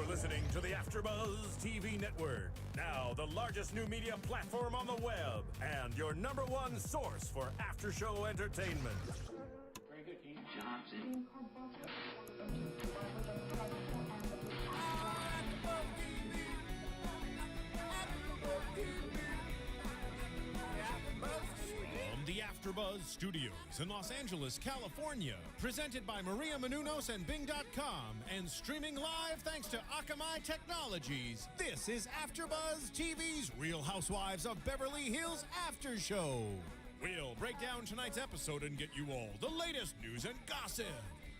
listening to the AfterBuzz TV network, now the largest new media platform on the web, and your #1 source for after-show entertainment. Very good, Keith Johnson. From the AfterBuzz Studios in Los Angeles, California, presented by Maria Menounos and Bing.com, and streaming live thanks to Akamai Technologies, this is AfterBuzz TV's Real Housewives of Beverly Hills After Show. We'll break down tonight's episode and get you all the latest news and gossip.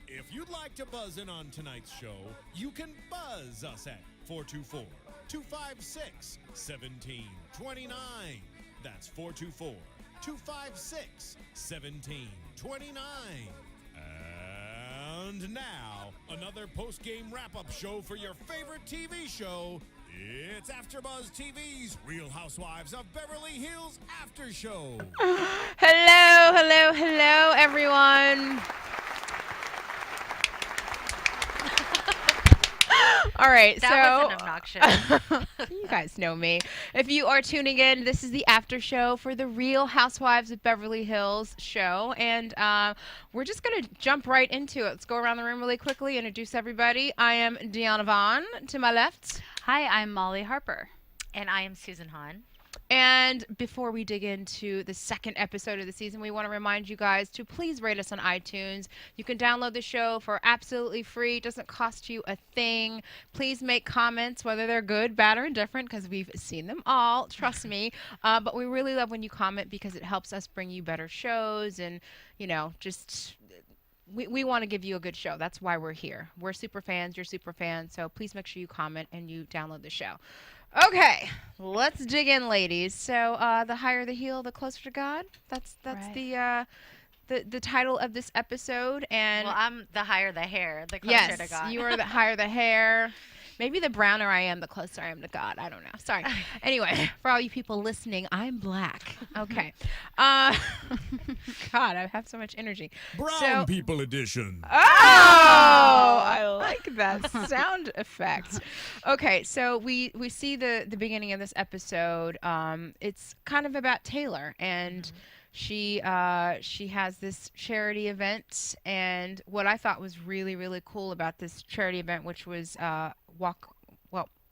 If you'd like to buzz in on tonight's show, you can buzz us at 424-256-1729. That's 424-256-1729. And now, another post-game wrap-up show for your favorite TV show. It's AfterBuzz TV's Real Housewives of Beverly Hills After Show. Hello, everyone. All right, that wasn't obnoxious. You guys know me. If you are tuning in, this is the after show for the Real Housewives of Beverly Hills show, and we're just going to jump right into it. Let's go around the room really quickly, introduce everybody. I am Diona Vaughan, to my left. Hi, I'm Molly Harper. And I am Susan Hahn. And before we dig into the second episode of the season, we want to remind you guys to please rate us on iTunes. You can download the show for absolutely free. It doesn't cost you a thing. Please make comments, whether they're good, bad, or indifferent, because we've seen them all, trust me. But we really love when you comment because it helps us bring you better shows and, just... We want to give you a good show. That's why we're here. We're super fans. You're super fans. So please make sure you comment and you download the show. Okay, let's dig in, ladies. So the higher the heel, the closer to God. That's right. the title of this episode. And well, I'm the higher the hair, the closer to God. Yes, you are the higher the hair. Maybe the browner I am, the closer I am to God. I don't know. Sorry. Anyway, for all you people listening, I'm black. Okay. God, I have so much energy. Brown People Edition. Oh, I like that sound effect. Okay, so we see the beginning of this episode. It's kind of about Taylor, and she has this charity event, and what I thought was really, really cool about this charity event, which was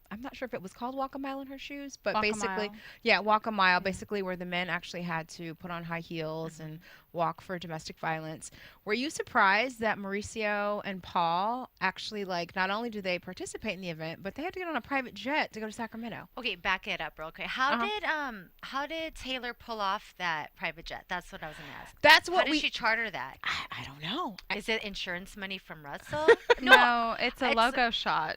I'm not sure if it was called Walk a Mile in Her Shoes, but basically, Walk a Mile, basically where the men actually had to put on high heels and walk for domestic violence. Were you surprised that Mauricio and Paul actually, not only do they participate in the event, but they had to get on a private jet to go to Sacramento? Okay, back it up real quick. How did Taylor pull off that private jet? That's what I was going to ask. How did she charter that? I don't know. Is it insurance money from Russell? No, it's a logo shot.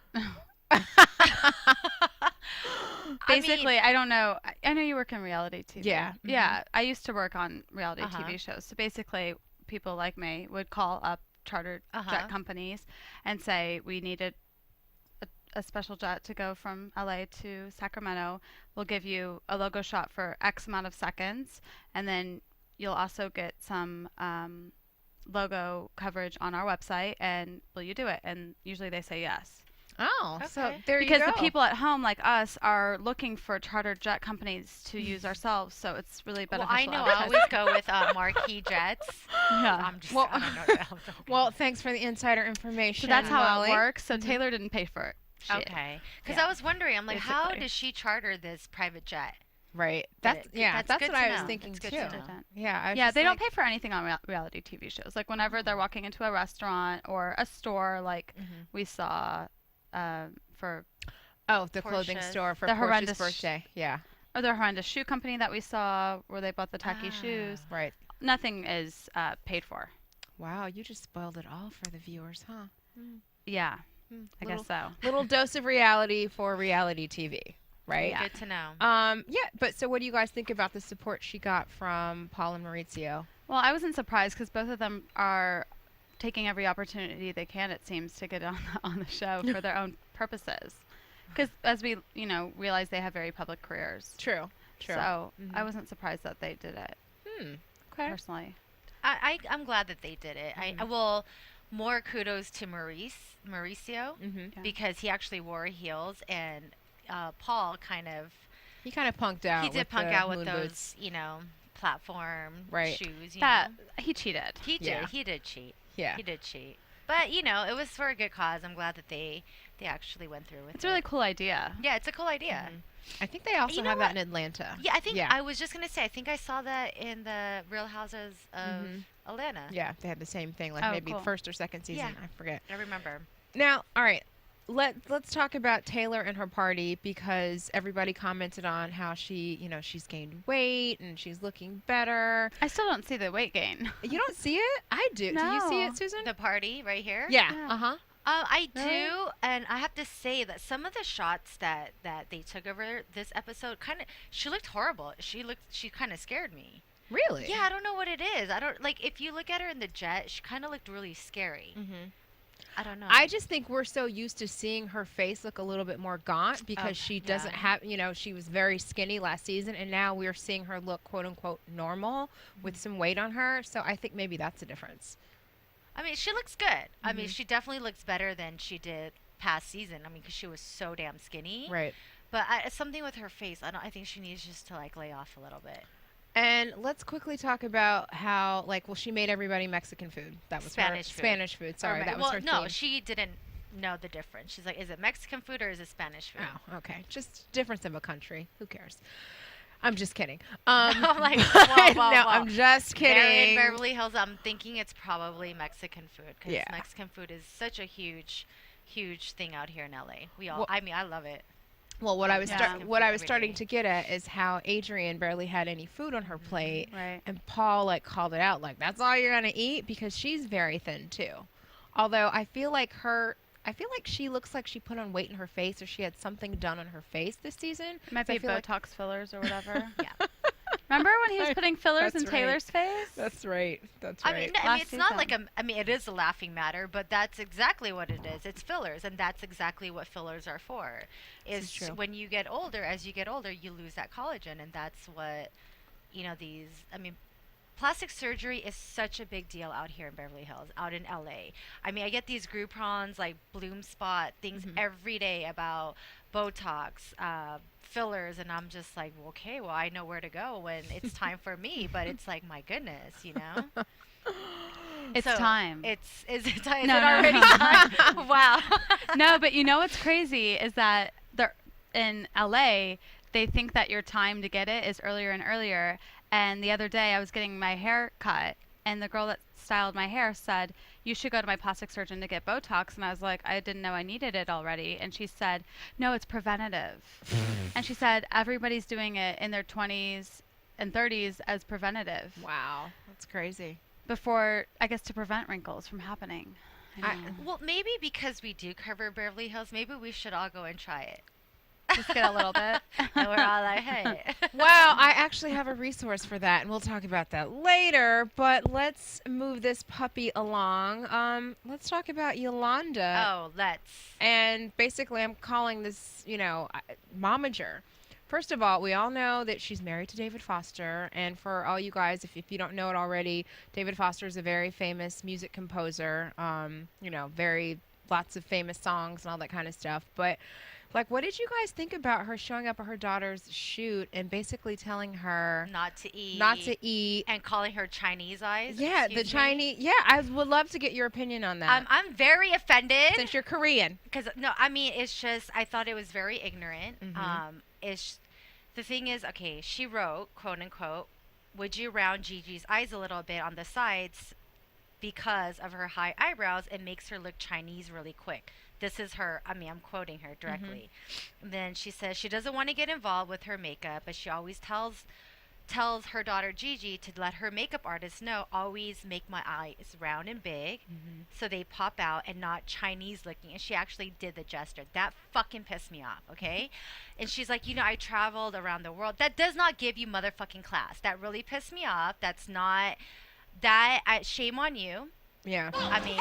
Basically, I don't know. I know you work in reality TV. Yeah. Yeah. I used to work on reality TV shows. So basically, people like me would call up chartered jet companies and say, we needed a special jet to go from LA to Sacramento. We'll give you a logo shot for X amount of seconds. And then you'll also get some logo coverage on our website. And will you do it? And usually they say yes. Oh, okay. So there you go. Because the people at home like us are looking for chartered jet companies to use ourselves, so it's really beneficial. Well, I know. I always go with Marquee Jets. Yeah. I don't know. Well, thanks for the insider information. So that's how Molly. it works. So Taylor didn't pay for it. Okay. Because I was wondering, I'm like, how does she charter this private jet? Right. That's what I was thinking too. Yeah, they don't pay for anything on reality TV shows. Like whenever they're walking into a restaurant or a store, like we saw for the clothing store for the Portia's horrendous birthday. Yeah. Or the horrendous shoe company that we saw where they bought the tacky shoes. Right. Nothing is paid for. Wow, you just spoiled it all for the viewers, huh? Yeah, I guess so. Little dose of reality for reality TV, right? Yeah. Good to know. But so what do you guys think about the support she got from Paul and Maurizio? Well, I wasn't surprised because both of them are taking every opportunity they can, it seems, to get on the show for their own purposes. Because as we, realize they have very public careers. True. So I wasn't surprised that they did it. Okay. Personally. I'm glad that they did it. more kudos to Mauricio, Mm-hmm. because he actually wore heels, and Paul He kind of punked out. he did with punk the out with moon those, boots. platform Right. shoes. That he cheated. He did. Yeah. He did cheat. Yeah. He did cheat. But it was for a good cause. I'm glad that they actually went through with it. It's a really cool idea. Yeah, it's a cool idea. Mhm. I think they also You know have what? that in Atlanta. Yeah, I think Yeah. I was just gonna say. I think I saw that in the Real Houses of Atlanta. Yeah, they had the same thing, like Oh, maybe cool. first or second season. Yeah. I forget. I remember. Now, all right, let's talk about Taylor and her party, because everybody commented on how she's gained weight and she's looking better. I still don't see the weight gain. You don't see it? I do. Do you see No. it, Susan? The party right here. Yeah. Yeah. Uh huh. I Really? do, and I have to say that some of the shots that they took over this episode, she looked horrible. She kind of scared me. Really? Yeah, I don't know what it is. I don't like if you look at her in the jet, she kind of looked really scary. Mm-hmm. I don't know. I just think we're so used to seeing her face look a little bit more gaunt because she doesn't have, she was very skinny last season, and now we're seeing her look quote unquote normal with some weight on her. So I think maybe that's the difference. I mean, she looks good. I mean, she definitely looks better than she did past season. I mean, because she was so damn skinny. Right. But something with her face, I think she needs just to lay off a little bit. And let's quickly talk about how, she made everybody Mexican food. That was Spanish her food. Spanish food. Sorry, that was her no, theme. she didn't know the difference. She's like, is it Mexican food or is it Spanish food? Oh, okay. Just difference of a country. Who cares? I'm just kidding. I'm like, no, whoa. I'm just kidding. There in Beverly Hills, I'm thinking it's probably Mexican food because Yeah. Mexican food is such a huge thing out here in LA. Well- I mean, I love it. Well, what I was Yeah. what I was Every starting day. to get at is how Adrienne barely had any food on her plate, Right. and Paul called it out, that's all you're gonna eat, because she's very thin too. Although I feel like she looks like she put on weight in her face, or she had something done on her face this season. It might So I be feel like- Botox fillers or whatever. Yeah. Remember when he was putting fillers in That's right. Taylor's face? That's right. That's I mean, Last it's not like season. it is a laughing matter, but that's exactly what it is. It's fillers, and that's exactly what fillers are for. This is Is true. when you get older, as you get older, you lose that collagen, and that's what, plastic surgery is such a big deal out here in Beverly Hills, out in LA. I mean, I get these Groupons, Bloom Spot, things every day about Botox, fillers, and I'm just like, okay, well, I know where to go when it's time for me, but it's like, my goodness, It's So, time. Is it time? No, Is it no. already time? Wow. No, but you know what's crazy is that in LA, they think that your time to get it is earlier and earlier. And the other day, I was getting my hair cut, and the girl that styled my hair said, "You should go to my plastic surgeon to get Botox." And I was like, "I didn't know I needed it already." And she said, "No, it's preventative." And she said, "Everybody's doing it in their 20s and 30s as preventative Wow, that's crazy. before, I guess, to prevent wrinkles from happening." I know. Well, maybe because we do cover Beverly Hills, maybe we should all go and try it. Just get a little bit. And we're all like, hey. Wow, I actually have a resource for that, and we'll talk about that later. But let's move this puppy along. Let's talk about Yolanda. Oh, let's. And basically, I'm calling this, momager. First of all, we all know that she's married to David Foster. And for all you guys, if you don't know it already, David Foster is a very famous music composer. Lots of famous songs and all that kind of stuff. But, what did you guys think about her showing up at her daughter's shoot and basically telling her Not to eat. not to eat? And calling her Chinese eyes. Yeah, the excuse me. Chinese. Yeah, I would love to get your opinion on that. I'm very offended. Since you're Korean. Because it's just I thought it was very ignorant. The thing is, okay, she wrote, quote unquote, "Would you round Gigi's eyes a little bit on the sides because of her high eyebrows? It makes her look Chinese really quick." This is her. I'm quoting her directly. Then she says she doesn't want to get involved with her makeup, but she always tells her daughter Gigi to let her makeup artist know, always make my eyes round and big so they pop out and not Chinese looking. And she actually did the gesture. That fucking pissed me off, okay? And she's like, I traveled around the world. That does not give you motherfucking class. That really pissed me off. That's not, shame on you. Yeah. I mean,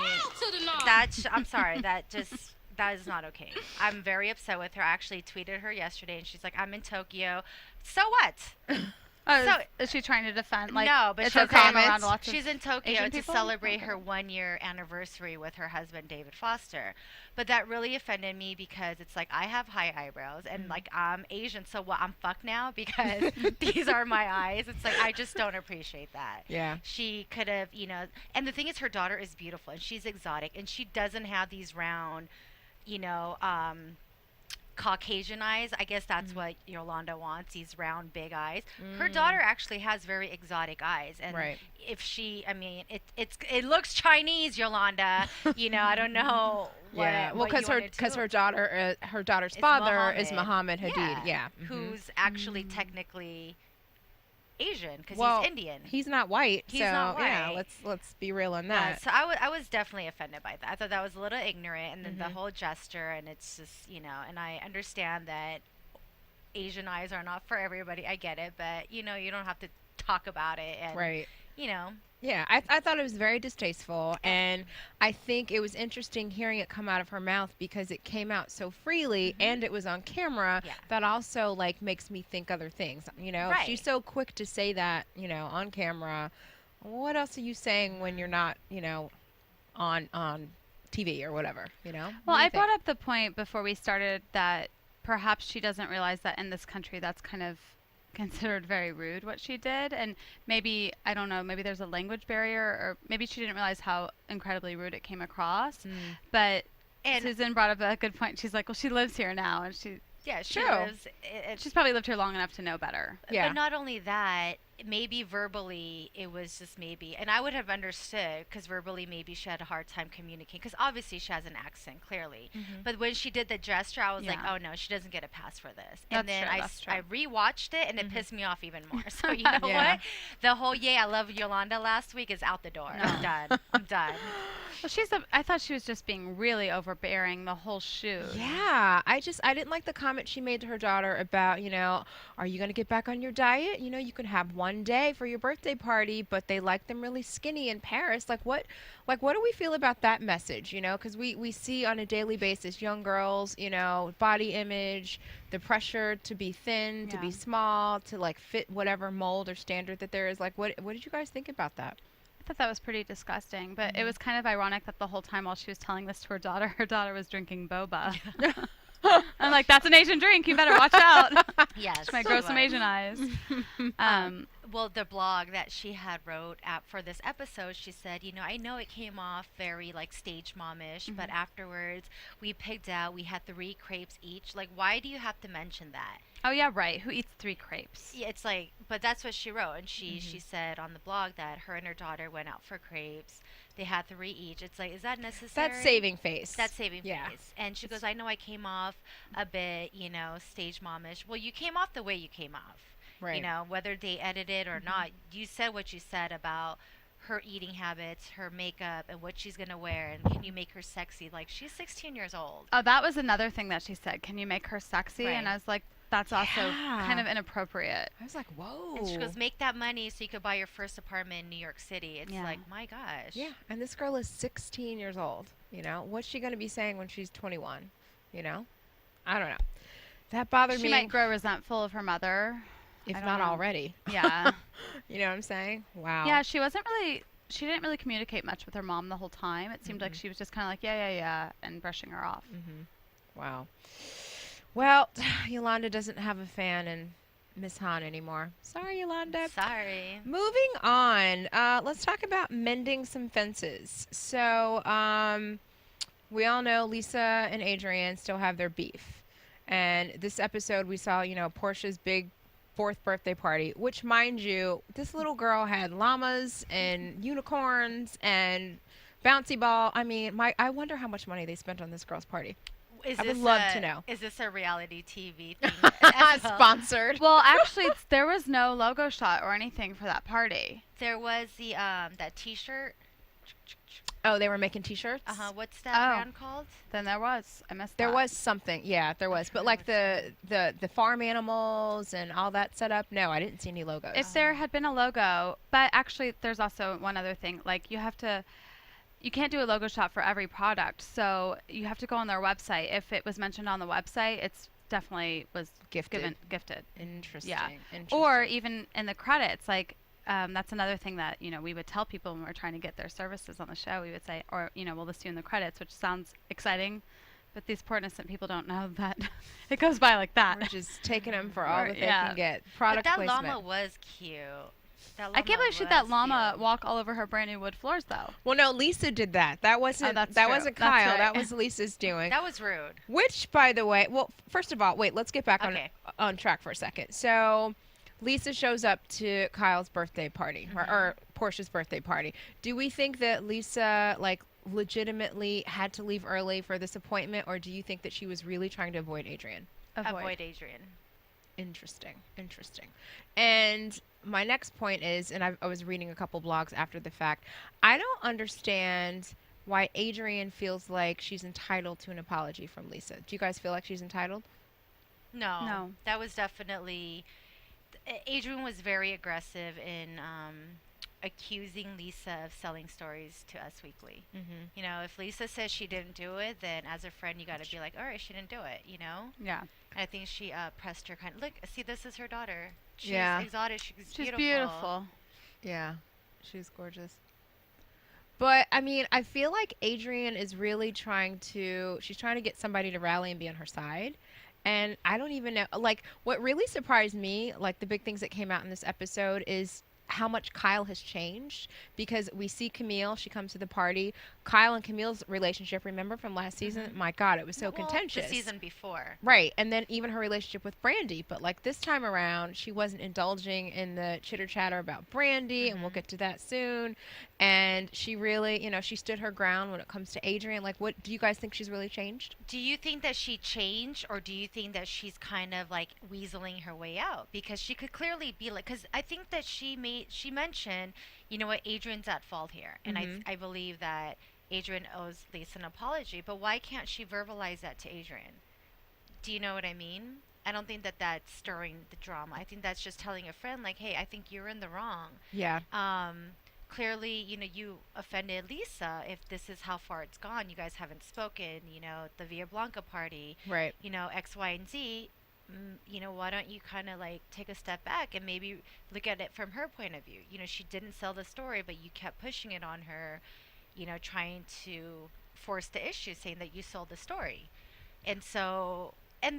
I'm sorry. That is not okay. I'm very upset with her. I actually tweeted her yesterday and she's like, "I'm in Tokyo." So what? So is she trying to defend? Like, no, but it's she's, okay around lots of she's in Tokyo Asian to people? celebrate her 1-year anniversary with her husband David Foster. But that really offended me because it's like I have high eyebrows and like I'm Asian, so what? I'm fucked now because these are my eyes. It's like I just don't appreciate that. Yeah. She could have, and the thing is, her daughter is beautiful and she's exotic and she doesn't have these round, Caucasian eyes. I guess that's what Yolanda wants, these round big eyes. Her daughter actually has very exotic eyes, and if she, I mean, it looks Chinese, Yolanda. I don't know what because her daughter's father is Muhammad Hadid, who's actually technically Asian because well, he's Indian. He's not white. He's not white. Yeah, let's be real on that. So I was definitely offended by that. I thought that was a little ignorant, and then the whole gesture, and it's just and I understand that Asian eyes are not for everybody. I get it, but you don't have to talk about it, and Yeah, I thought it was very distasteful, and I think it was interesting hearing it come out of her mouth because it came out so freely, and it was on camera. That also makes me think other things. If she's so quick to say that, on camera, what else are you saying when you're not, on TV or whatever? Well, I brought up the point before we started that perhaps she doesn't realize that in this country that's kind of considered very rude what she did, and maybe I don't know, maybe there's a language barrier, or maybe she didn't realize how incredibly rude it came across. But Susan brought up a good point. She's like, well, she lives here now, and she lives. She's probably lived here long enough to know better. But not only that, maybe verbally it was just maybe, and I would have understood because verbally maybe she had a hard time communicating because obviously she has an accent clearly. But when she did the gesture, I was like, oh no, she doesn't get a pass for this. And then I rewatched it and it pissed me off even more. So you know what? The whole I love Yolanda last week is out the door. I'm done. I'm done. Well, I thought she was just being really overbearing the whole shoot. Yeah, I didn't like the comment she made to her daughter about, are you going to get back on your diet? You can have one day for your birthday party, but they like them really skinny in Paris. What do we feel about that message? Because we see on a daily basis young girls, body image, the pressure to be thin, to be small, to fit whatever mold or standard that there is. What did you guys think about that? I thought that was pretty disgusting, but it was kind of ironic that the whole time while she was telling this to her daughter was drinking boba. I'm like, that's an Asian drink. You better watch out. Yes. She might grow some Asian eyes. Well, the blog that she had wrote for this episode, she said, I know it came off very stage momish, but afterwards we we had 3 crepes each. Why do you have to mention that? Oh yeah, right. Who eats 3 crepes? Yeah, it's but that's what she wrote, and she said on the blog that her and her daughter went out for crepes. They had 3 each. It's is that necessary? That's saving face. That's saving face. And she goes, I know I came off a bit, stage momish. Well, you came off the way you came off. Right. Whether they edited or not. You said what you said about her eating habits, her makeup, and what she's going to wear, and can you make her sexy? She's 16 years old. Oh, that was another thing that she said. Can you make her sexy? Right. And I was like, that's also kind of inappropriate. I was like, whoa. And she goes, make that money so you could buy your first apartment in New York City. It's my gosh. Yeah, and this girl is 16 years old. What's she going to be saying when she's 21? I don't know. That bothered me. She might grow resentful of her mother. If not already. Yeah. You know what I'm saying? Wow. Yeah, she didn't really communicate much with her mom the whole time. It seemed like she was just kind of like, yeah, and brushing her off. Wow. Well, Yolanda doesn't have a fan in Miss Hahn anymore. Sorry, Yolanda. Sorry. Moving on. Let's talk about mending some fences. So, we all know Lisa and Adrienne still have their beef. And this episode we saw, Portia's big 4th birthday party, which, mind you, this little girl had llamas and unicorns and bouncy ball. I mean, I wonder how much money they spent on this girl's party. I would love to know. Is this a reality TV thing? Sponsored. Well, actually, there was no logo shot or anything for that party. There was the that T-shirt. Oh, they were making T-shirts? What's that brand called? Then there was. I missed that. There was something. Yeah, there was. But the farm animals and all that set up, no, I didn't see any logos. If there had been a logo, but actually there's also one other thing. You can't do a logo shot for every product. So you have to go on their website. If it was mentioned on the website, it's definitely was gifted. Interesting. Yeah. Interesting. Or even in the credits, like that's another thing that we would tell people when we're trying to get their services on the show. We would say, or we'll list you in the credits, which sounds exciting, but these poor innocent people don't know that it goes by like that. We're just taking them for all that they yeah. can get. Product but that placement. llama was cute. I can't believe she let that llama walk all over her brand new wood floors, though. Well, no, Lisa did that. That wasn't that's that true. wasn't That's Kyle. right. That was Lisa's doing. That was rude. Which, by the way, well, first of all, wait, let's get back Okay. on track for a second. So, Lisa shows up to Kyle's birthday party or Portia's birthday party. Do we think that Lisa legitimately had to leave early for this appointment, or do you think that she was really trying to avoid Adrienne? Avoid Adrienne. Interesting. And my next point is, and I was reading a couple blogs after the fact, I don't understand why Adrienne feels like she's entitled to an apology from Lisa. Do you guys feel like she's entitled? No. That was definitely... Adrienne was very aggressive in accusing Lisa of selling stories to Us Weekly. Mm-hmm. If Lisa says she didn't do it, then as a friend, you got to be like, all right, she didn't do it, Yeah. And I think she pressed her kind of, look, see, this is her daughter. She's exotic. She's beautiful. Yeah, she's gorgeous. But, I mean, I feel like Adrienne is really she's trying to get somebody to rally and be on her side. And I don't even know, what really surprised me, the big things that came out in this episode is how much Kyle has changed, because we see Camille, she comes to the party. Kyle and Camille's relationship, remember from last season? My God, it was so contentious. The season before. Right, and then even her relationship with Brandy. But this time around, she wasn't indulging in the chitter chatter about Brandy, and we'll get to that soon. And she really, she stood her ground when it comes to Adrienne. What do you guys think she's really changed? Do you think that she changed, or do you think that she's kind of weaseling her way out? Because she could clearly be because I think that she mentioned, Adrienne's at fault here. And I believe that Adrienne owes Lisa an apology. But why can't she verbalize that to Adrienne? Do you know what I mean? I don't think that that's stirring the drama. I think that's just telling a friend, hey, I think you're in the wrong. Yeah. Clearly, you offended Lisa. If this is how far it's gone, you guys haven't spoken, the Villa Blanca party, right? X, Y, and Z. Why don't you kind of take a step back and maybe look at it from her point of view? She didn't sell the story, but you kept pushing it on her, trying to force the issue, saying that you sold the story. And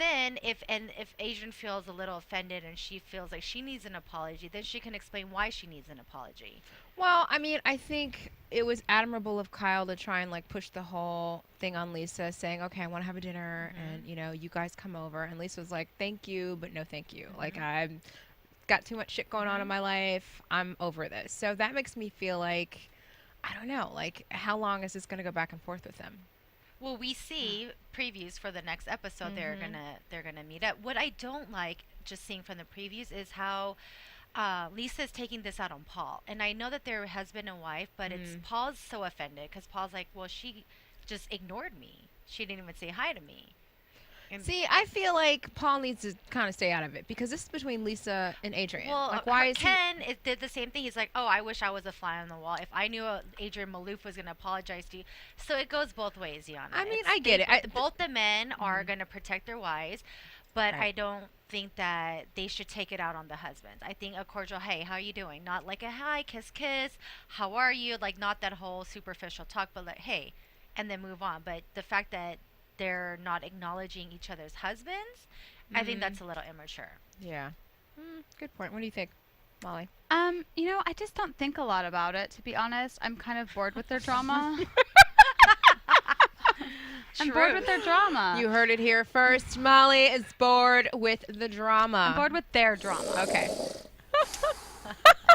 then if Adrienne feels a little offended and she feels like she needs an apology, then she can explain why she needs an apology. Well, I mean, I think it was admirable of Kyle to try and push the whole thing on Lisa, saying, okay, I want to have a dinner and, you guys come over. And Lisa was like, thank you, but no thank you. I've got too much shit going on in my life. I'm over this. So that makes me feel I don't know, how long is this going to go back and forth with them? Well, we see previews for the next episode. They're gonna meet up. What I don't like, just seeing from the previews, is how Lisa's taking this out on Paul. And I know that they're husband and wife, but it's Paul's so offended because Paul's like, well, she just ignored me. She didn't even say hi to me. And see, I feel like Paul needs to kind of stay out of it because this is between Lisa and Adrienne. Well, why is Ken did the same thing. He's like, oh, I wish I was a fly on the wall. If I knew Adrienne Maloof was going to apologize to you. So it goes both ways, Yana. I mean, I get it. Both the men are going to protect their wives, but I don't think that they should take it out on the husbands. I think a cordial, hey, how are you doing? Not like a hi, kiss, kiss. How are you? Not that whole superficial talk, but hey, and then move on. But the fact that they're not acknowledging each other's husbands, I think that's a little immature. Yeah. Good point. What do you think, Molly? I just don't think a lot about it, to be honest. I'm kind of bored with their drama. I'm bored with their drama. You heard it here first. Molly is bored with the drama. I'm bored with their drama. Okay.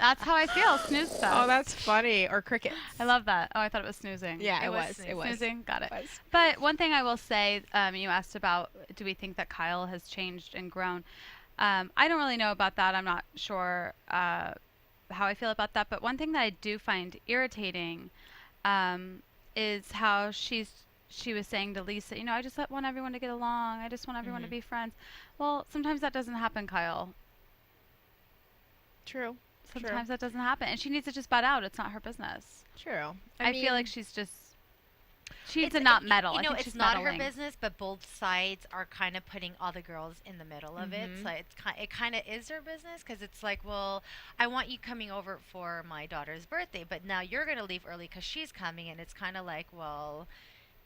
That's how I feel. Snooze fest. Oh, that's funny. Or crickets. I love that. Oh, I thought it was snoozing. Yeah, it was. It was. Snoozing. Got it. It was. But one thing I will say, you asked about, do we think that Kyle has changed and grown? I don't really know about that. I'm not sure how I feel about that. But one thing that I do find irritating is how she was saying to Lisa, I just want everyone to get along. I just want everyone to be friends. Well, sometimes that doesn't happen, Kyle. True. Sometimes that doesn't happen. And she needs to just butt out. It's not her business. True. I feel like she's She needs to not meddle. You know, I think it's she's not meddling. her business, but both sides are kind of putting all the girls in the middle of it. So it kind of is her business because it's like, well, I want you coming over for my daughter's birthday, but now you're going to leave early because she's coming. And it's kind of like, well,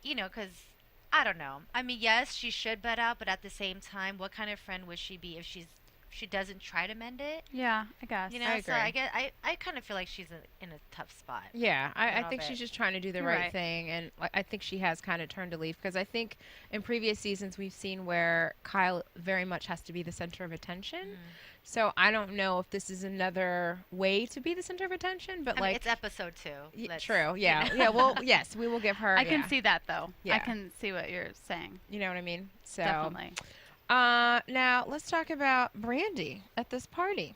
you know, because I don't know. I mean, yes, she should butt out, but at the same time, what kind of friend would she be if she doesn't try to mend it? Yeah, I guess. You know, I so agree. I guess I kind of feel like she's in a tough spot. Yeah, I little think bit. she's just trying to do the You're right right. thing, and I think she has kind of turned a leaf because I think in previous seasons we've seen where Kyle very much has to be the center of attention. So I don't know if this is another way to be the center of attention, but I like mean, it's episode 2. true, yeah, yeah. Well, yes, we will give her. I can see that though. Yeah. I can see what you're saying. You know what I mean? So Definitely. now let's talk about Brandy at this party.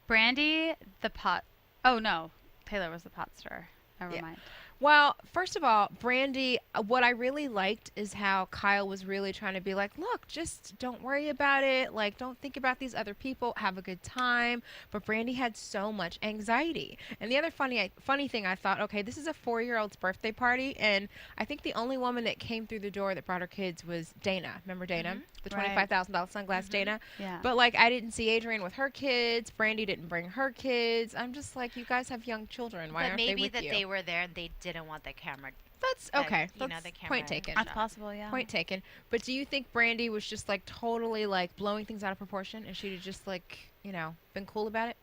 Brandy, the pot. Oh no, Taylor was the pot stirrer. Never mind. Well, first of all, Brandy, what I really liked is how Kyle was really trying to be like, look, just don't worry about it. Like, don't think about these other people. Have a good time. But Brandy had so much anxiety. And the other funny thing, I thought, okay, this is a 4-year-old's birthday party. And I think the only woman that came through the door that brought her kids was Dana. Remember Dana? The Right. $25,000 sunglass Dana? Yeah. But, like, I didn't see Adrienne with her kids. Brandy didn't bring her kids. I'm just like, you guys have young children. Why But aren't they maybe with that you? they were there and they didn't want the camera. That's that, okay. you know, That's the point camera taken. That's shot. possible, yeah. Point taken. But do you think Brandy was just like totally like blowing things out of proportion and she'd have just like, you know, been cool about it?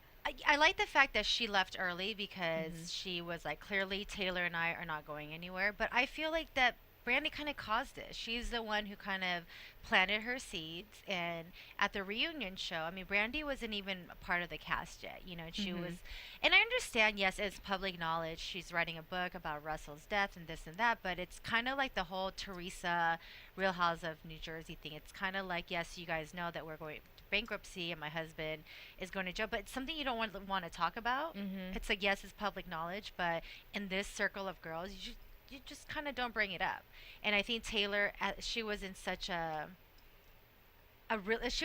I like the fact that she left early because she was like, clearly Taylor and I are not going anywhere. But I feel like that Brandy kind of caused it. She's the one who kind of planted her seeds. And at the reunion show, I mean, Brandy wasn't even a part of the cast yet. You know, she was. And I understand, yes, it's public knowledge. She's writing a book about Russell's death and this and that. But it's kind of like the whole Teresa Real House of New Jersey thing. It's kind of like, yes, you guys know that we're going to bankruptcy and my husband is going to jail. But it's something you don't want to talk about. It's like, yes, it's public knowledge. But in this circle of girls, you just kind of don't bring it up. And I think Taylor, she was in such she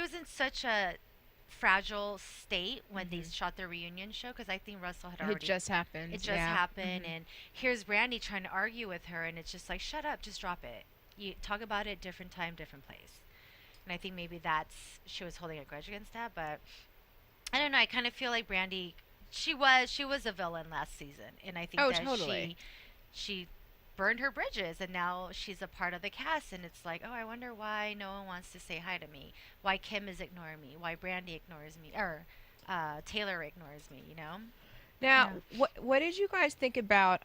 was in such a fragile state when they shot the reunion show because I think Russell had already. It just happened. It just happened, and here's Brandy trying to argue with her, and it's just like, shut up, just drop it. You talk about it, different time, different place. And I think maybe she was holding a grudge against that, but I don't know. I kind of feel like Brandy, she was a villain last season, and I think that totally. she burned her bridges and now she's a part of the cast and it's like, oh, I wonder why no one wants to say hi to me, why Kim is ignoring me, why Brandy ignores me, or Taylor ignores me, you know. Now, what did you guys think about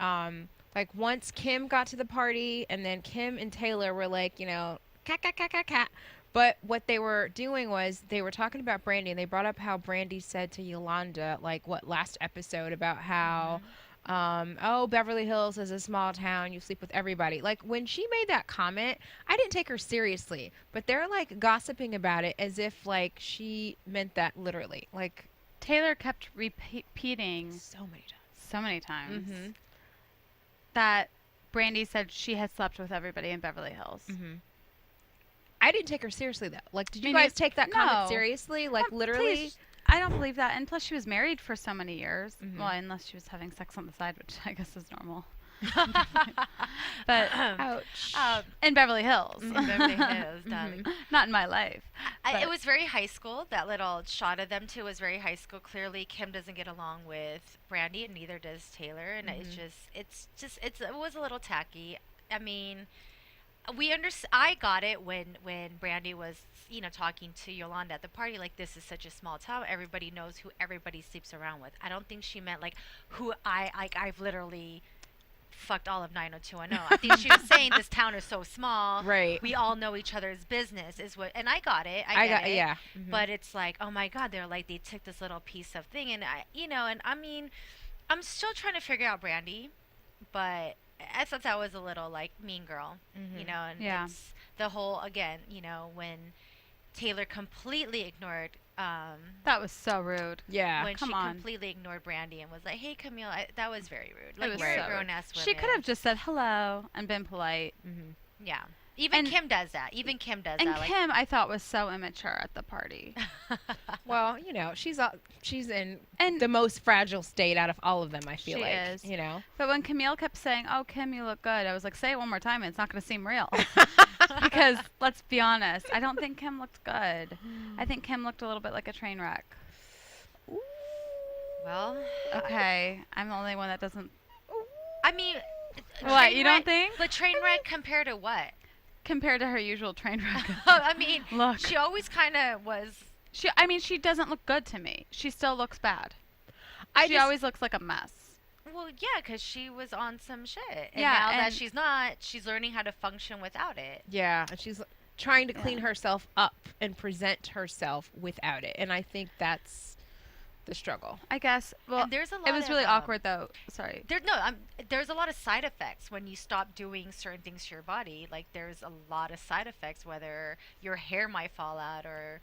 like once Kim got to the party and then Kim and Taylor were like, you know, cat. But what they were doing was they were talking about Brandy and they brought up how Brandy said to Yolanda, like last episode about how oh, Beverly Hills is a small town. You sleep with everybody. Like, when she made that comment, I didn't take her seriously. But they're, like, gossiping about it as if, like, she meant that literally. Like, Taylor kept repeating so many times. That Brandy said she had slept with everybody in Beverly Hills. I didn't take her seriously, though. Like, did you Me guys take that comment no. seriously? Like, literally? Please, I don't believe that. And plus, she was married for so many years. Well, unless she was having sex on the side, which I guess is normal. But Ouch. in Beverly Hills. In Beverly Hills, darling. Not in my life. It was very high school. That little shot of them two was very high school. Clearly, Kim doesn't get along with Brandy, and neither does Taylor. And it was a little tacky. I mean, I got it when Brandy was, you know, talking to Yolanda at the party, like, this is such a small town. Everybody knows who everybody sleeps around with. I don't think she meant like who I've literally fucked all of 90210. I think she was saying this town is so small. Right. We all know each other's business is what, and I got it. I got it. Yeah. But it's like, oh my God, they're like, they took this little piece of thing, and I mean, I'm still trying to figure out Brandy, but I thought that was a little like mean girl, you know, and it's the whole, again, you know, when Taylor completely ignored That was so rude. Yeah. when come she on. completely ignored Brandy and was like, "Hey, Camille," that was very rude. It Like, was we're so grown ass women. She could have just said hello and been polite. Yeah. Even Kim does that. And Kim, I thought, was so immature at the party. Well, she's in the most fragile state out of all of them, I feel like. She is. But when Camille kept saying, "Oh, Kim, you look good," I was like, say it one more time and it's not going to seem real. Because, let's be honest, I don't think Kim looked good. I think Kim looked a little bit like a train wreck. Well, okay. I'm the only one that doesn't. I mean, what, you don't think? But train wreck compared to what? Compared to her usual train wreck. I mean, look. She always kind of was. She doesn't look good to me. She still looks bad. She always looks like a mess. Well, yeah, because she was on some shit. And now that she's not, she's learning how to function without it. Yeah, and she's trying to clean herself up and present herself without it. And I think that's the struggle. I guess. Well, and there's a lot it was really awkward, though. Sorry. There's a lot of side effects when you stop doing certain things to your body. Like, there's a lot of side effects, whether your hair might fall out or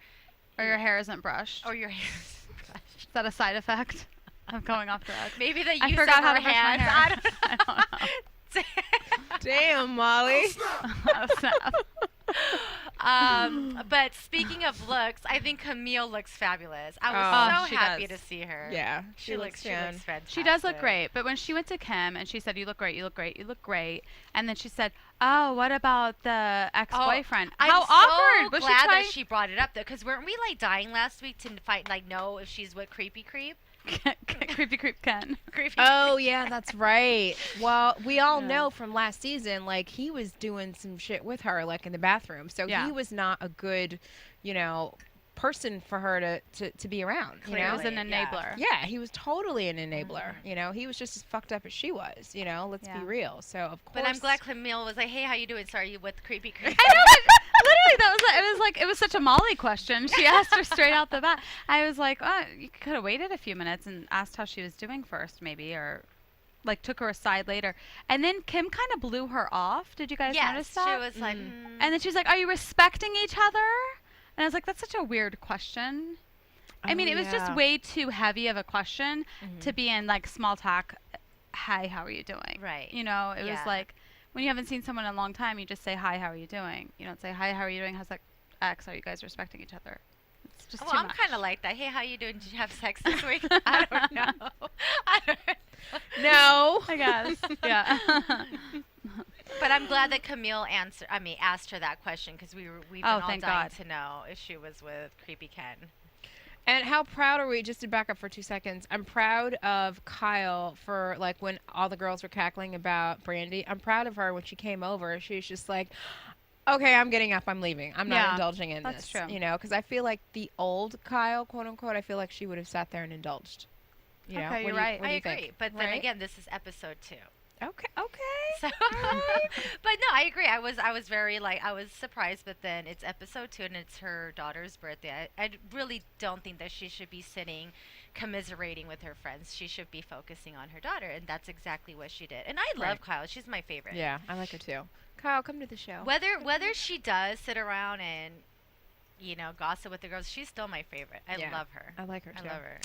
your hair isn't brushed. Or your hair isn't brushed. Is that a side effect of going off drugs? Maybe the use I forgot of how her to brush my hands. hair. I don't know. Damn, Molly. Oh, snap. But speaking of looks, I think Camille looks fabulous. I was so happy to see her. Yeah, she looks fantastic. She does look great. But when she went to Kim and she said, "You look great, you look great, you look great," and then she said, "Oh, what about the ex-boyfriend?" How awkward! I'm so glad that she brought it up though, because weren't we like dying last week to know if she's with Creepy Creep? Creepy Creep Ken. Oh yeah, that's right. Well, we all know from last season, like he was doing some shit with her, like in the bathroom. So he was not a good, person for her to be around. He was an enabler. Yeah, he was totally an enabler. He was just as fucked up as she was. Let's be real. So of course. But I'm glad Camille was like, "Hey, how you doing? Sorry, you with Creepy Creep?" I know. Literally, it was such a Molly question. She asked her straight out the bat. I was like, "Oh, you could have waited a few minutes and asked how she was doing first, maybe, or." Like took her aside later, and then Kim kind of blew her off. Did you guys notice that? She was like, and then she's like, "Are you respecting each other?" And I was like, "That's such a weird question." I mean, it was just way too heavy of a question to be in like small talk. Hi, how are you doing? Right. It was like when you haven't seen someone in a long time, you just say, "Hi, how are you doing?" You don't say, "Hi, how are you doing? How's that ex? Are you guys respecting each other?" It's just too I'm much. kind of like that. "Hey, how you doing? Did you have sex this week?" I don't know. No, I guess. Yeah. But I'm glad that Camille asked her that question, because we've been all dying to know if she was with Creepy Ken. And how proud are we, just to back up for 2 seconds, I'm proud of Kyle for, like, when all the girls were cackling about Brandy. I'm proud of her when she came over. She was just like, okay, I'm getting up, I'm leaving. I'm not indulging in that's this. True. Because I feel like the old Kyle, quote unquote, I feel like she would have sat there and indulged. Okay, you're right. I agree. But then again, this is episode 2. Okay. So, but no, I agree. I was very I was surprised, but then it's episode 2 and it's her daughter's birthday. I really don't think that she should be sitting commiserating with her friends. She should be focusing on her daughter, and that's exactly what she did. And I love Kyle. She's my favorite. Yeah, I like her too. Kyle, come to the show. Whether she does sit around and gossip with the girls, she's still my favorite. I love her. I like her too. I love her.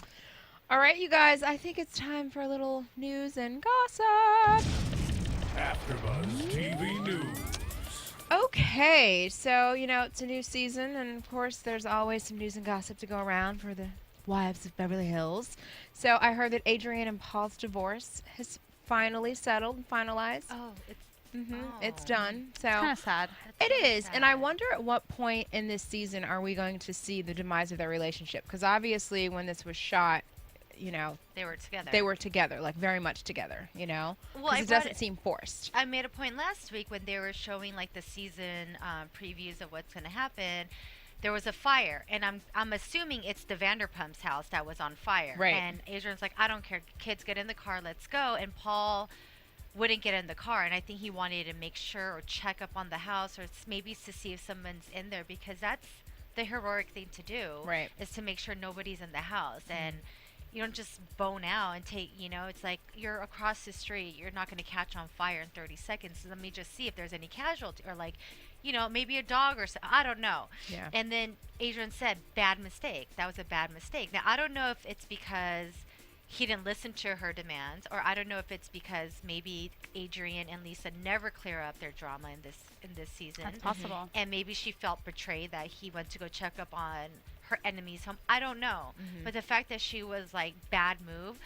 All right, you guys, I think it's time for a little news and gossip. AfterBuzz TV News. Okay, so, it's a new season, and of course, there's always some news and gossip to go around for the Wives of Beverly Hills. So I heard that Adrienne and Paul's divorce has finally settled and finalized. Oh, it's done. So It's kind of sad. It is, and I wonder at what point in this season are we going to see the demise of their relationship? Because obviously, when this was shot, they were together. They were together, like very much together, Well, it doesn't seem forced. I made a point last week when they were showing like the season previews of what's going to happen. There was a fire, and I'm assuming it's the Vanderpump's house that was on fire. Right. And Adrienne's like, "I don't care, kids, get in the car, let's go." And Paul wouldn't get in the car, and I think he wanted to make sure or check up on the house, or maybe to see if someone's in there, because that's the heroic thing to do. Right. Is to make sure nobody's in the house. And you don't just bone out and take, it's like you're across the street. You're not going to catch on fire in 30 seconds. So let me just see if there's any casualty, or maybe a dog or something. I don't know. Yeah. And then Adrienne said, bad mistake. That was a bad mistake. Now, I don't know if it's because he didn't listen to her demands, or I don't know if it's because maybe Adrienne and Lisa never clear up their drama in this season. That's possible. And maybe she felt betrayed that he went to go check up on her enemy's home. I don't know. But the fact that she was like, bad move,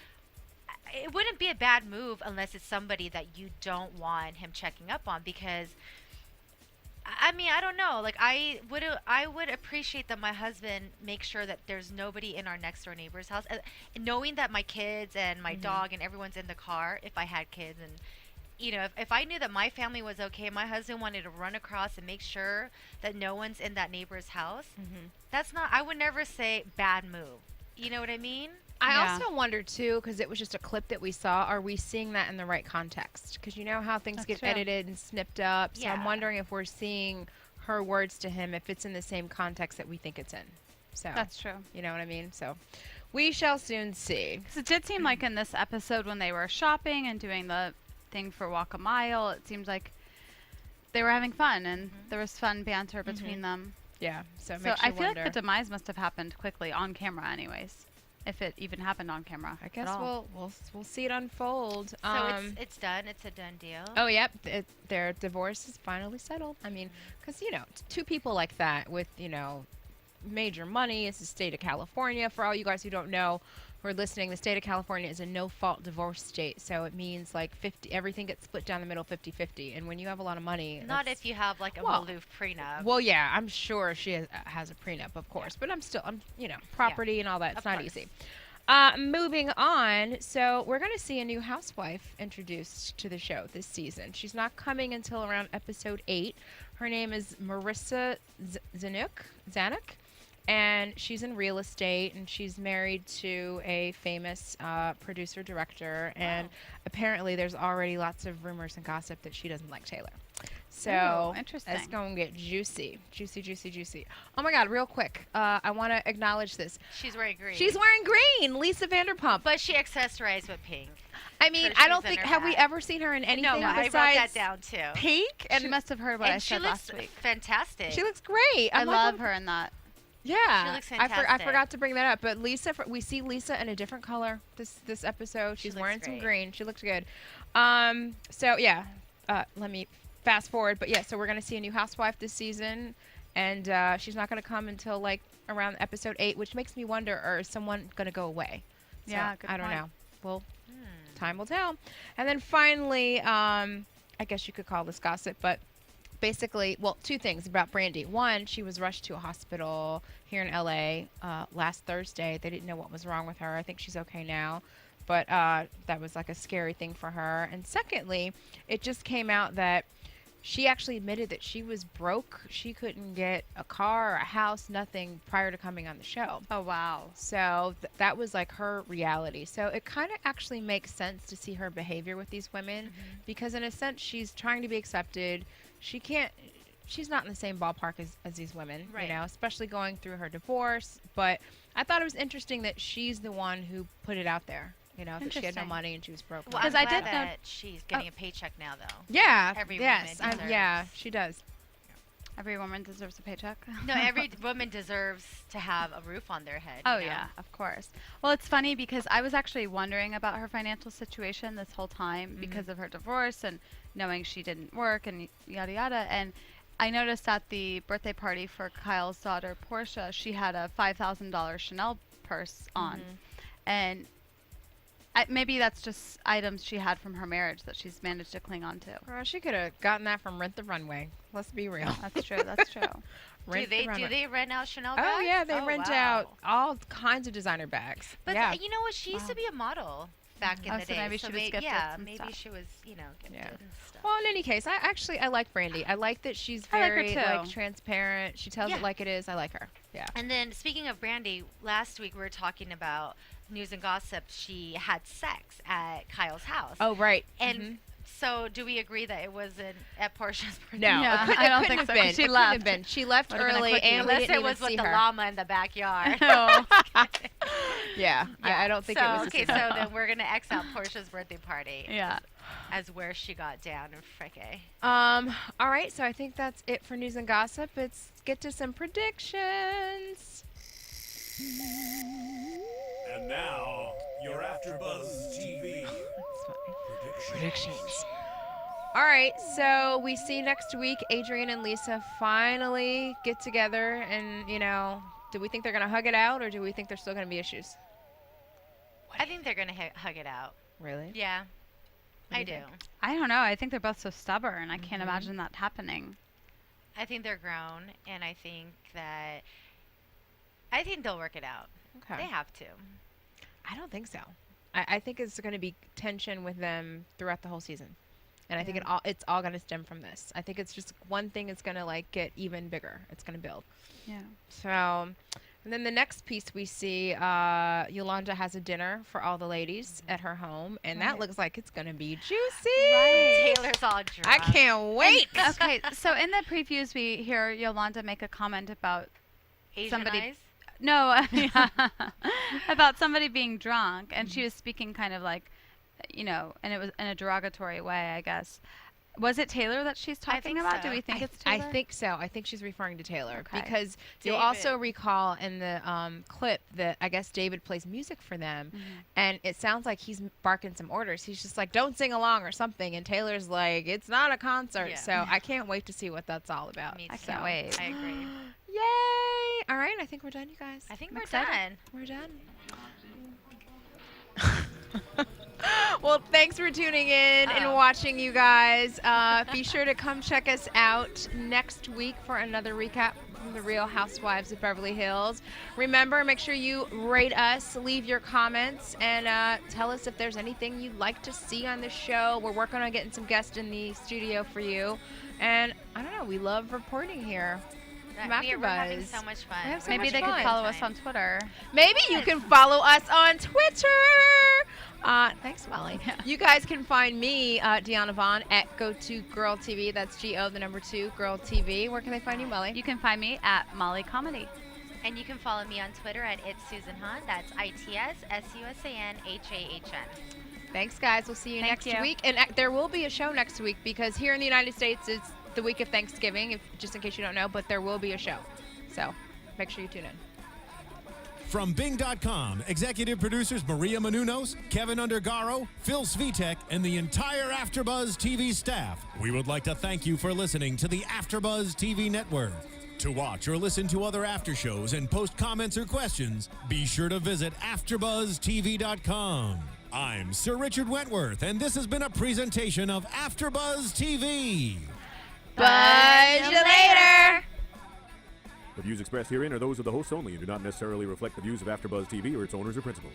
it wouldn't be a bad move unless it's somebody that you don't want him checking up on, because I mean, I don't know. Like, I would appreciate that my husband makes sure that there's nobody in our next door neighbor's house. Knowing that my kids and my dog and everyone's in the car, if I had kids, and you know, if I knew that my family was okay, my husband wanted to run across and make sure that no one's in that neighbor's house. That's not. I would never say bad move. You know what I mean? I also wonder too, because it was just a clip that we saw. Are we seeing that in the right context? Because you know how things get edited and snipped up. So I'm wondering if we're seeing her words to him, if it's in the same context that we think it's in. So That's true. You know what I mean? So we shall soon see. 'Cause it did seem like in this episode when they were shopping and doing the thing for Walk a Mile, it seems like they were having fun and there was fun banter between them. Yeah. So it So makes you I feel wonder. like the demise must have happened quickly on camera, anyways. If it even happened on camera. I guess at all. we'll see it unfold. So it's done. It's a done deal. Oh, yep. Their divorce is finally settled. I mean, because, you know, two people like that with, you know, major money. It's the state of California. For all you guys who don't know, who are listening, the state of California is a no-fault divorce state. So it means like everything gets split down the middle 50-50. And when you have a lot of money. Not if you have like a Maloof prenup. Well, yeah, I'm sure she has a prenup, of course. But I'm you know, property and all that. It's not easy. Moving on, so we're going to see a new housewife introduced to the show this season. She's not coming until around episode 8. Her name is Marissa Zanuck, and she's in real estate, and she's married to a famous producer-director, and apparently there's already lots of rumors and gossip that she doesn't like Taylor. So interesting. It's going to get juicy. Juicy. Oh, my God, real quick. I want to acknowledge this. She's wearing green. She's wearing green, Lisa Vanderpump. But she accessorized with pink. I mean, I don't think, have we ever seen her in anything No, I wrote besides that down too. pink? And she must have heard what I said last week. Fantastic. She looks great. I love her in that. Yeah. She looks I fantastic. forgot to bring that up, but Lisa, we see Lisa in a different color this episode. She's wearing some green. She looks good. So yeah, let me fast forward, but yeah, so we're gonna see a new housewife this season, and she's not gonna come until like around episode 8, which makes me wonder, or is someone gonna go away? So, Yeah, good I don't point. know. Well, time will tell. And then finally, I guess you could call this gossip, but basically, well, two things about Brandy. One, she was rushed to a hospital here in LA last Thursday. They didn't know what was wrong with her. I think she's okay now. But that was like a scary thing for her. And secondly, it just came out that she actually admitted that she was broke. She couldn't get a car or a house, nothing prior to coming on the show. Oh, wow. So that was like her reality. So it kind of actually makes sense to see her behavior with these women because in a sense she's trying to be accepted. She's not in the same ballpark as these women, you know, especially going through her divorce. But I thought it was interesting that she's the one who put it out there. You know, that she had no money and she was broke. Well, I'm glad that she's getting a paycheck now, though. Yeah. Every yes. woman deserves. Yeah, she does. Every woman deserves a paycheck. No, every woman deserves to have a roof on their head. Oh, you know? yeah, of course. Well, it's funny because I was actually wondering about her financial situation this whole time because of her divorce and knowing she didn't work and yada yada. And I noticed at the birthday party for Kyle's daughter, Portia, she had a $5,000 Chanel purse on. And maybe that's just items she had from her marriage that she's managed to cling on to. Girl, she could have gotten that from Rent the Runway. Let's be real. That's true. That's true. Rent do the Runway. they rent out Chanel bags? Oh, yeah, they rent out wow. all kinds of designer bags. But yeah. you know what? She used to be a model back in the so day. maybe she was gifted yeah, some maybe stuff. she was, you know, gifted and stuff. Well, in any case, I like Brandy. I like that she's I like her very too. like transparent. She tells Yeah. it like it is. I like her. Yeah. And then speaking of Brandy, last week we were talking about news and gossip. She had sex at Kyle's house. Oh, right. And so do we agree that it wasn't at Portia's birthday? No, Yeah, it I don't couldn't think have so, 'cause been. she It couldn't left. have been. She left Would've been a early, quickie. and we Unless didn't it even was with see the her. llama in the backyard. No. Yeah, I don't think so, it was. okay, so then we're going to X out Portia's birthday party Yeah. as where she got down in Fricke. All right, so I think that's it for news and gossip. Let's get to some predictions. And now, Your AfterBuzz TV predictions. All right, so we see next week Adrienne and Lisa finally get together, and do we think they're gonna hug it out, or do we think there's still gonna be issues? I think they're gonna hug it out. Really? Yeah, I do. I don't know. I think they're both so stubborn. I can't imagine that happening. I think they're grown, and I think they'll work it out. Okay. They have to. I don't think so. I think it's going to be tension with them throughout the whole season, and I think it's all going to stem from this. I think it's just one thing is going to get even bigger. It's going to build. Yeah. So, and then the next piece we see, Yolanda has a dinner for all the ladies at her home, and that looks like it's going to be juicy. Right. Taylor's all drunk. I can't wait. Okay, so in the previews, we hear Yolanda make a comment about Asian somebody. eyes? No, yeah, about somebody being drunk, and she was speaking kind of and it was in a derogatory way, I guess. Was it Taylor that she's talking about? so. Do we think it's Taylor? I think so. I think she's referring to Taylor because David. you'll also recall in the clip that I guess David plays music for them, and it sounds like he's barking some orders. He's just like, "Don't sing along" or something, and Taylor's like, "It's not a concert." Yeah. So I can't wait to see what that's all about. Me I too. can't wait. I agree. Yay! All right, I think we're done, you guys. I think I'm we're excited. done. We're done. Well, thanks for tuning in and watching, you guys. Be sure to come check us out next week for another recap from the Real Housewives of Beverly Hills. Remember, make sure you rate us, leave your comments, and tell us if there's anything you'd like to see on the show. We're working on getting some guests in the studio for you. And I don't know, we love reporting here. We're having so much fun. We have so Maybe much they fun. could follow us on Twitter. Maybe you can follow us on Twitter. Thanks, Molly. Yeah. You guys can find me, Diona Vaughan, at Go2GirlTV. That's GO2 Girl TV. Where can they find you, Molly? You can find me at Molly Comedy. And you can follow me on Twitter at It's Susan Hahn. That's ITSSUSANHAHN. Thanks, guys. We'll see you Thank next you. week. And there will be a show next week because here in the United States, it's the week of Thanksgiving, just in case you don't know, but there will be a show. So make sure you tune in. From Bing.com, executive producers Maria Menounos, Kevin Undergaro, Phil Svitek, and the entire AfterBuzz TV staff, we would like to thank you for listening to the AfterBuzz TV network. To watch or listen to other after shows and post comments or questions, be sure to visit AfterBuzzTV.com. I'm Sir Richard Wentworth, and this has been a presentation of AfterBuzz TV. Buzz you later. The views expressed herein are those of the hosts only and do not necessarily reflect the views of AfterBuzz TV or its owners or principals.